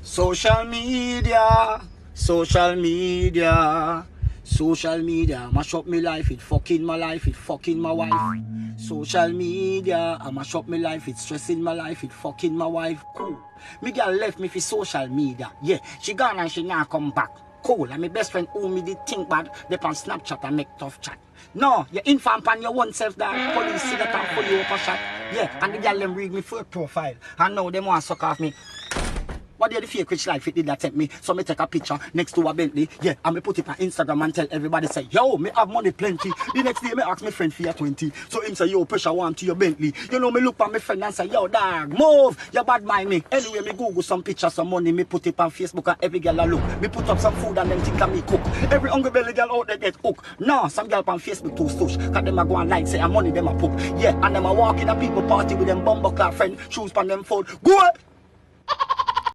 Social media, social media, social media, mash up my life, it fucking my life, it fucking my wife. Social media, I mash up my life, it's stressing my life, it fucking my wife. Cool. Me girl left me for social media. Yeah, she gone and she not come back. Cool, and my best friend who me did think bad, they on Snapchat and make tough chat. No, you inform on your one self that police see that and pull you up a shot. Yeah, and the girl them read me for a profile. And now they want to suck off me. What did the fake rich life it did that take me? So me take a picture next to a Bentley. Yeah, and me put it on Instagram and tell everybody say, yo, me have money plenty. The next day me ask my friend for your 20. So him say, yo, pressure one to your Bentley. You know me look at my friend and say, yo, dog, move. You bad mind me. Anyway, me Google some pictures, some money. Me put it on Facebook and every girl a look. Me put up some food and them think that me cook. Every hungry belly girl out there get hooked. No, some girl on Facebook too stush. Cause them a go and like say, and money them a poop. Yeah, and them a walk in a people party with them bumbuckler friend. Shoes on them foot. Go!